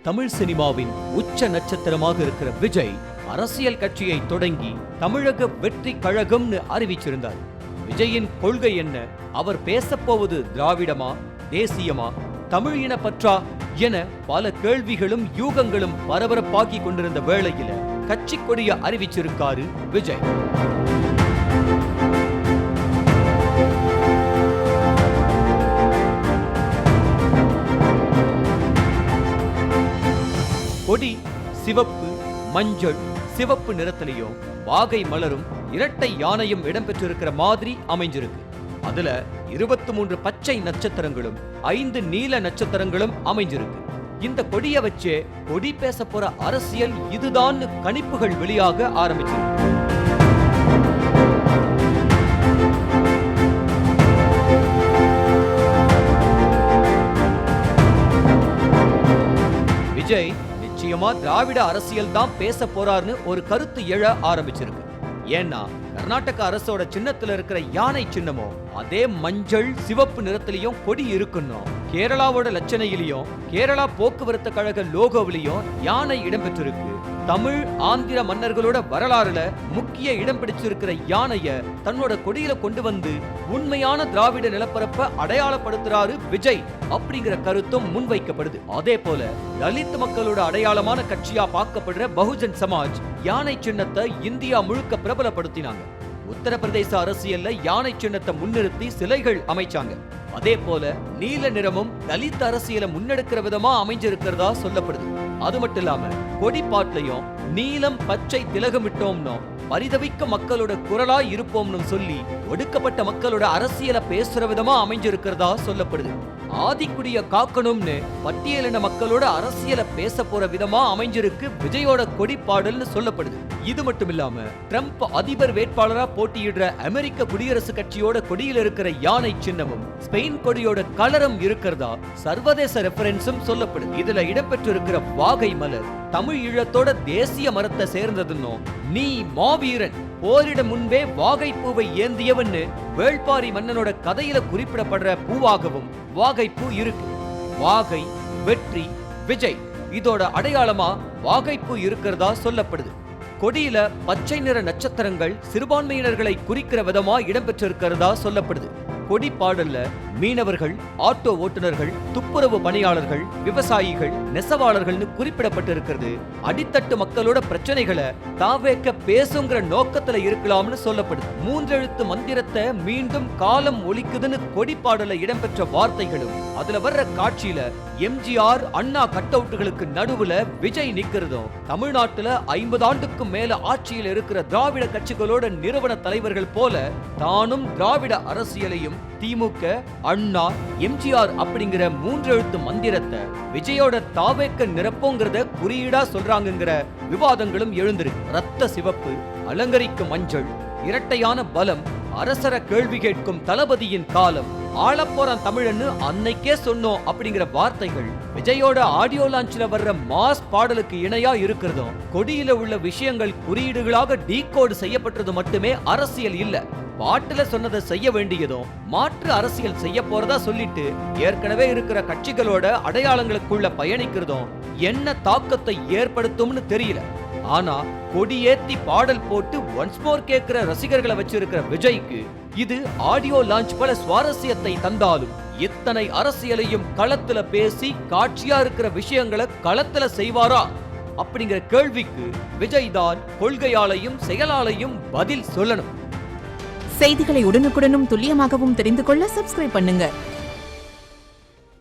தமிழ் சினிமாவின் உச்ச நட்சத்திரமாக இருக்கிற விஜய் அரசியல் கட்சியை தொடங்கி தமிழக வெற்றி கழகம்னு அறிவிச்சிருந்தார். விஜயின் கொள்கை என்ன? அவர் பேசப்போவது திராவிடமா, தேசியமா, தமிழ் இனப்பற்றா என பல கேள்விகளும் யூகங்களும் பரபரப்பாக்கி கொண்டிருந்த வேளையில கட்சி கொடிய அறிவிச்சிருக்காரு விஜய். கொடி சிவப்பு, மஞ்சள், சிவப்பு நிறத்திலையும் வாகை மலரும் இரட்டை யானையும் இடம்பெற்றிருக்கிற மாதிரி அமைஞ்சிருக்கு. அதுல 23 பச்சை நட்சத்திரங்களும் 5 நீல நட்சத்திரங்களும் அமைஞ்சிருக்கு. இந்த கொடியை வச்சே கொடி பேச போற அரசியல் இதுதான் கணிப்புகள் வெளியாக ஆரம்பிச்சிருக்கு. விஜய் நிச்சயமா திராவிட அரசியல் தான் பேச போறாருன்னு ஒரு கருத்து எழ ஆரம்பிச்சிருக்கு. ஏன்னா கர்நாடக அரசோட சின்னத்துல இருக்கிற யானை சின்னமோ அதே மஞ்சள் சிவப்பு நிறத்திலையும் கொடி இருக்கணும். கேரளாவோட லட்சணையிலையும் கேரளா போக்குவரத்து கழக லோகோவிலையும் யானை இடம்பெற்றிருக்கு. தமிழ் ஆந்திர மன்னர்களோட வரலாறுல முக்கிய இடம் பிடிச்சிருக்கிற யானைய தன்னோட கொடியில கொண்டு வந்து உண்மையான திராவிட நிலப்பரப்ப அடையாளப்படுத்துறாரு விஜய் அப்படிங்கிற கருத்தும் முன்வைக்கப்படுது. அதே போல தலித் மக்களோட அடையாளமான கட்சியா பார்க்கப்படுற பகுஜன் சமாஜ் யானை சின்னத்தை இந்தியா முழுக்க பிரபலப்படுத்தினாங்க. உத்தரப்பிரதேச அரசியல்ல யானை சின்னத்தை முன்னிறுத்தி சிலைகள் அமைச்சாங்க. அதே போல நீல நிறமும் தலித் அரசியலை முன்னெடுக்கிற விதமா அமைஞ்சிருக்கிறதா சொல்லப்படுது. அது மட்டும் இல்லாம கொடி பாட்லையும் நீலம் பச்சை திலகமிட்டோம்னோ பரிதவிக்க மக்களோட குரலா இருப்போம்னு சொல்லி ஒடுக்கப்பட்ட மக்களோட அரசியலை பேசுற விதமா அமைஞ்சிருக்கிறதா சொல்லப்படுது. ஆதிக்குடிய காக்கணும்னு பட்டியலின மக்களோட அரசியலை பேச போற விதமா அமைஞ்சிருக்கு விஜயோட கொடி பாடல்னு சொல்லப்படுது. இது மட்டும் இல்லாம ட்ரம்ப் அதிபர் வேட்பாளரா போட்டியிடுற அமெரிக்க குடியரசு கட்சியோட கொடியில் இருக்கிற யானை சின்னமும் ஸ்பெயின் கொடியோட கலரும் இருக்கிறதா சர்வதேச ரெஃபரன்ஸும் சொல்லப்படுது. இதுல இடம்பெற்றிருக்கிற வாகை மலர் தமிழ் ஈழத்தோட தேசிய மரத்தை சேர்ந்ததுன்னு, நீ மாவீரன், போரிட முன்பே வாகை பூவை ஏந்தியவன்னு வேள்பாரி மன்னனோட கதையில குறிப்பிடப்படுற பூவாகவும் வாகைப்பூ இருக்கு. வாகை, வெற்றி, விஜய் இதோட அடையாளமா வாகைப்பூ இருக்கிறதா சொல்லப்படுது. கொடியில பச்சை நிற நட்சத்திரங்கள் சிறுபான்மையினர்களை குறிக்கிற விதமா இடம்பெற்றிருக்கிறதா சொல்லப்படுது. கொடி பாடல்ல மீனவர்கள், ஆட்டோ ஓட்டுநர்கள், துப்புரவு பணியாளர்கள், விவசாயிகள், நெசவாளர்கள்னு குறிப்பிடப்பட்டிருக்கிறது. அடித்தட்டு மக்களோட பிரச்சனைகளை தாவேக்க பேசுங்கிற நோக்கத்துல இருக்கலாம்னு சொல்லப்படுது. 3 எழுத்து மந்திரத்தை மீண்டும் காலம் ஒலிக்குதுன்னு கொடி பாடல இடம்பெற்ற வார்த்தைகளும் அதுல வர்ற காட்சியில எம்ஜிஆர், அண்ணா கட் அவுட்டுகளுக்கு நடுவுல விஜய் நிக்கிறதும் தமிழ்நாட்டுல 50 ஆண்டுக்கும் மேல ஆட்சியில் இருக்கிற திராவிட கட்சிகளோட நிறுவன தலைவர்கள் போல தானும் திராவிட அரசியலையும் திமுக, அண்ணா, எம்ஜிஆர் அப்படிங்கிற 3 எழுத்து மந்திரத்தை விஜயோட தாவேக்க நிரப்போங்கிறத குறியீடா சொல்றாங்கிற விவாதங்களும் எழுந்திருக்கு. ரத்த சிவப்பு, அலங்கரிக்கும் மஞ்சள், இரட்டையான பலம், அரசர கேள்வி கேட்கும் தளபதியின் காலம், ஆளப்போறான் தமிழன்னு அன்னைக்கே சொன்னோம் அப்படிங்கிற வார்த்தைகள் விஜயோட ஆடியோ லான்ச்ல வர்ற மாஸ் பாடலுக்கு இணையா இருக்கிறதும் கொடியில உள்ள விஷயங்கள் குறியீடுகளாக டீகோடு செய்யப்பட்டது மட்டுமே அரசியல் இல்ல. பாட்டுல சொன்னதை செய்ய வேண்டியதும் மாற்று அரசியல் செய்ய போறதா சொல்லிட்டு ஏற்கனவே இருக்கிற கட்சிகளோட அடையாளங்களுக்குள்ள பயணிக்கிறதும் என்ன தாக்கத்தை ஏற்படுத்தும்னு தெரியல. ஆனா கொடியேத்தி பாடல் போட்டு ஒன்ஸ் மோர் கேட்கிற ரசிகர்களை வச்சிருக்கிற விஜய்க்கு இது ஆடியோ லான்ச் பல சுவாரஸ்யத்தை தந்தாலும் இத்தனை அரசியலையும் களத்துல பேசி காட்சியா இருக்கிற விஷயங்களை களத்துல செய்வாரா அப்படிங்கிற கேள்விக்கு விஜய் தான் கொள்கையாலையும் செயலாலையும் பதில் சொல்லணும். செய்திகளை உடனுக்குடனும் துல்லியமாகவும் தெரிந்து கொள்ள சப்ஸ்கிரைப் பண்ணுங்க.